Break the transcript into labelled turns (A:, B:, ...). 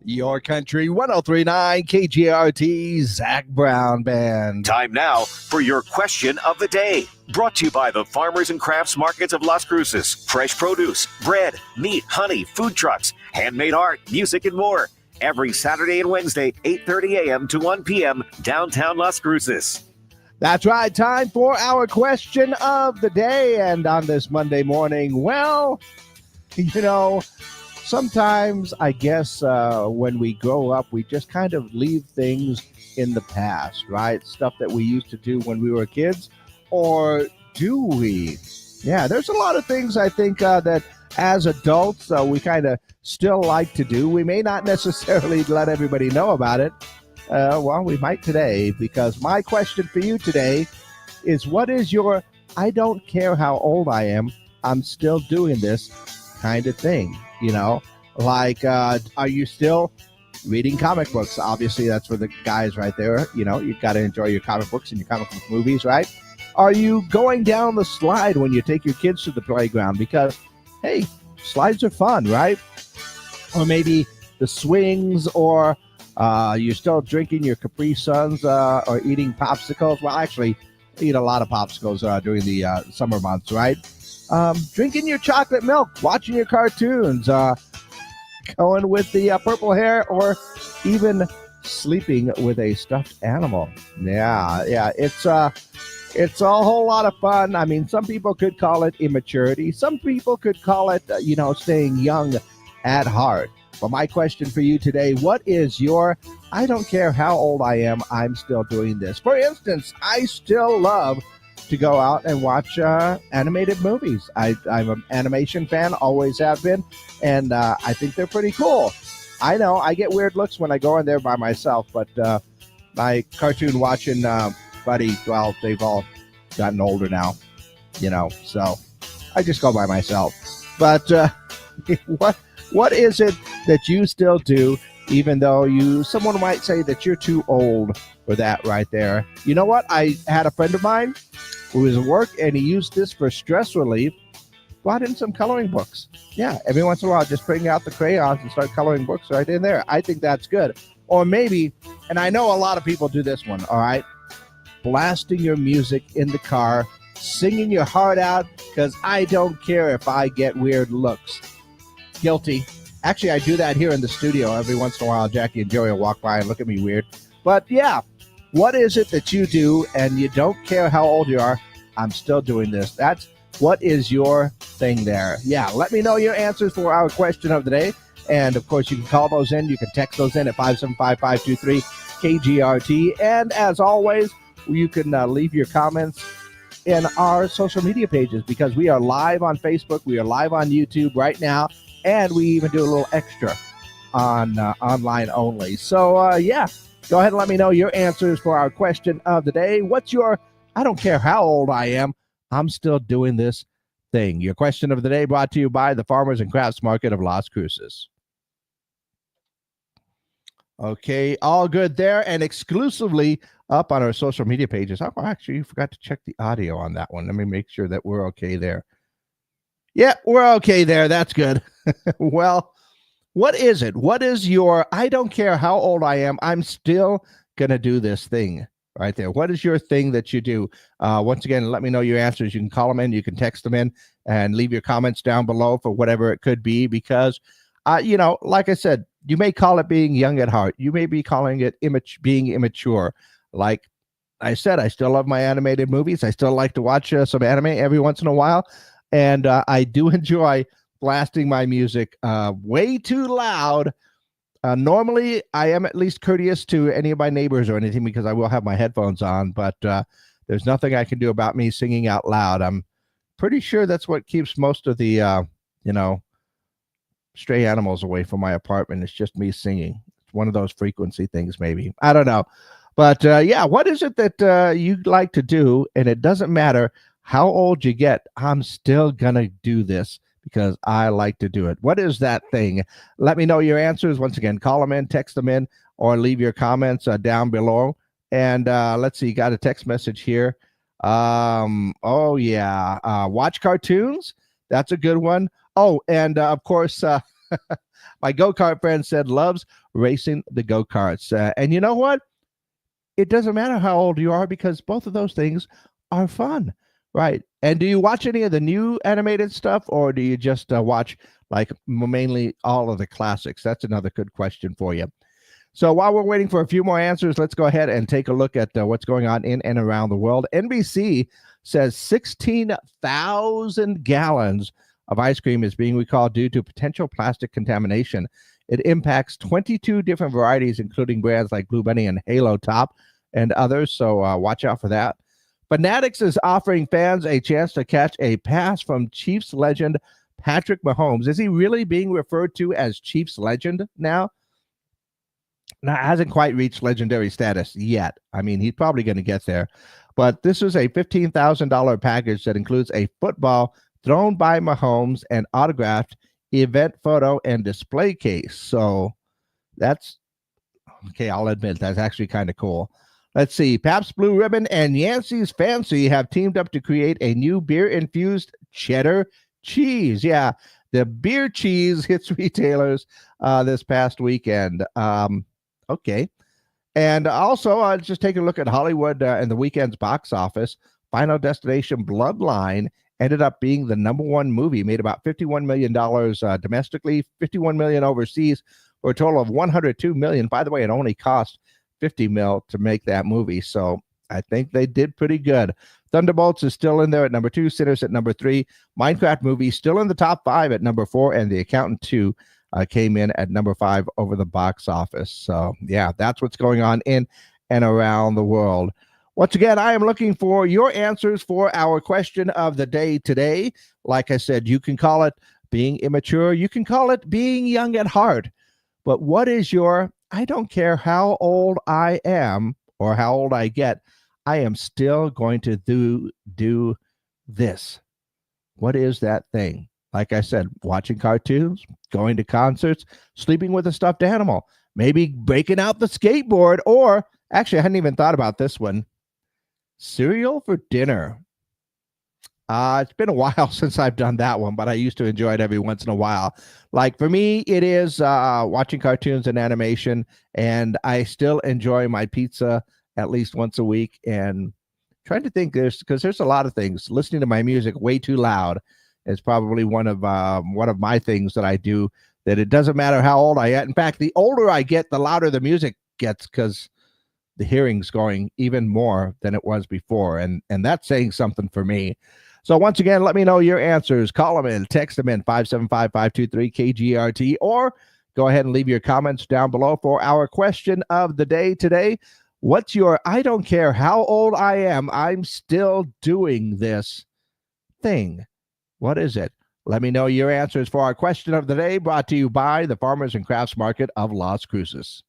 A: Your Country 1039 KGRT Zach Brown Band.
B: Time now for your question of the day. Brought to you by the Farmers and Crafts Markets of Las Cruces. Fresh produce, bread, meat, honey, food trucks, handmade art, music, and more. Every Saturday and Wednesday, 8:30 a.m. to 1 p.m. downtown Las Cruces.
A: That's right. Time for our question of the day. And on this Monday morning, well, sometimes I guess when we grow up, we just kind of leave things in the past, right? Stuff that we used to do when we were kids. Or do we? Yeah, there's a lot of things I think that as adults we kind of still like to do. We may not necessarily let everybody know about it. Well, we might today, because my question for you today is, what is your I don't care how old I am, I'm still doing this kind of thing? Like, are you still reading comic books? Obviously, that's for the guys right there. You've got to enjoy your comic books and your comic book movies, right? Are you going down the slide when you take your kids to the playground? Because, hey, slides are fun, right? Or maybe the swings, or you're still drinking your Capri Suns or eating popsicles. Well, actually, I eat a lot of popsicles during the summer months, right? Drinking your chocolate milk, watching your cartoons, going with the purple hair, or even sleeping with a stuffed animal. Yeah, it's a whole lot of fun. I mean, some people could call it immaturity. Some people could call it, staying young at heart. But my question for you today, what is your I don't care how old I am, I'm still doing this? For instance, I still love to go out and watch animated movies. I'm an animation fan, always have been, and I think they're pretty cool. I know I get weird looks when I go in there by myself, but my cartoon watching buddy, well, they've all gotten older now, so I just go by myself. But what is it that you still do, even though someone might say that you're too old for that right there? You know what? I had a friend of mine who was at work, and he used this for stress relief. Brought in some coloring books. Yeah, every once in a while, just bring out the crayons and start coloring books right in there. I think that's good. Or maybe, and I know a lot of people do this one, all right? Blasting your music in the car, singing your heart out, because I don't care if I get weird looks. Guilty. Actually, I do that here in the studio. Every once in a while, Jackie and Joey will walk by and look at me weird. But yeah, what is it that you do and you don't care how old you are? I'm still doing this. What is your thing there? Yeah, let me know your answers for our question of the day. And, of course, you can call those in. You can text those in at 575-523-KGRT. And, as always, you can leave your comments in our social media pages, because we are live on Facebook. We are live on YouTube right now. And we even do a little extra on online only. So, yeah, go ahead and let me know your answers for our question of the day. What's your I don't care how old I am, I'm still doing this thing? Your question of the day brought to you by the Farmers and Crafts Market of Las Cruces. Okay, all good there, and exclusively up on our social media pages. Oh, actually, you forgot to check the audio on that one. Let me make sure that we're okay there. Yeah, we're okay there. That's good. Well, what is it? What is your I don't care how old I am, I'm still going to do this thing right there? What is your thing that you do? Once again, let me know your answers. You can call them in. You can text them in and leave your comments down below for whatever it could be, because, like I said, you may call it being young at heart. You may be calling it being immature. Like I said, I still love my animated movies. I still like to watch some anime every once in a while. And I do enjoy blasting my music way too loud. Normally, I am at least courteous to any of my neighbors or anything, because I will have my headphones on. But there's nothing I can do about me singing out loud. I'm pretty sure that's what keeps most of the, stray animals away from my apartment. It's just me singing. It's one of those frequency things, maybe. I don't know. But yeah, what is it that you like to do? And it doesn't matter how old you get, I'm still going to do this because I like to do it. What is that thing? Let me know your answers. Once again, call them in, text them in, or leave your comments down below. And let's see, got a text message here. Watch cartoons. That's a good one. Oh, and of course, My go-kart friend said loves racing the go-karts. And you know what? It doesn't matter how old you are because both of those things are fun, right? And do you watch any of the new animated stuff, or do you just watch like mainly all of the classics? That's another good question for you. So while we're waiting for a few more answers, let's go ahead and take a look at what's going on in and around the world. NBC says 16,000 gallons of ice cream is being recalled due to potential plastic contamination. It impacts 22 different varieties, including brands like Blue Bunny and Halo Top and others. So watch out for that. Fanatics is offering fans a chance to catch a pass from Chiefs legend Patrick Mahomes. Is he really being referred to as Chiefs legend now? Now, hasn't quite reached legendary status yet. I mean, he's probably going to get there. But this is a $15,000 package that includes a football thrown by Mahomes and autographed event photo and display case. So that's okay. I'll admit that's actually kind of cool. Let's see. Pabst Blue Ribbon and Yancey's Fancy have teamed up to create a new beer-infused cheddar cheese. Yeah, the beer cheese hits retailers this past weekend. Okay. And also, just take a look at Hollywood and the weekend's box office. Final Destination Bloodline ended up being the #1 movie, made about $51 million domestically, $51 million overseas, for a total of $102 million. By the way, it only cost $50 million to make that movie. So I think they did pretty good. Thunderbolts is still in there at #2, Sinners at #3, Minecraft movie still in the top 5 at #4, and The Accountant 2 came in at #5 over the box office. So yeah, that's what's going on in and around the world. Once again, I am looking for your answers for our question of the day today. Like I said, you can call it being immature. You can call it being young at heart. But what is your, I don't care how old I am or how old I get, I am still going to do this. What is that thing? Like I said, watching cartoons, going to concerts, sleeping with a stuffed animal, maybe breaking out the skateboard, or actually, I hadn't even thought about this one. Cereal for dinner. It's been a while since I've done that one, but I used to enjoy it every once in a while. Like for me, it is watching cartoons and animation, and I still enjoy my pizza at least once a week. And trying to think, because there's a lot of things. Listening to my music way too loud is probably one of my things that I do. That it doesn't matter how old I get. In fact, the older I get, the louder the music gets, because the hearing's going even more than it was before. And that's saying something for me. So once again, let me know your answers. Call them in, text them in, 575-523-KGRT, or go ahead and leave your comments down below for our question of the day today. What's your, I don't care how old I am, I'm still doing this thing? What is it? Let me know your answers for our question of the day, brought to you by the Farmers and Crafts Market of Las Cruces.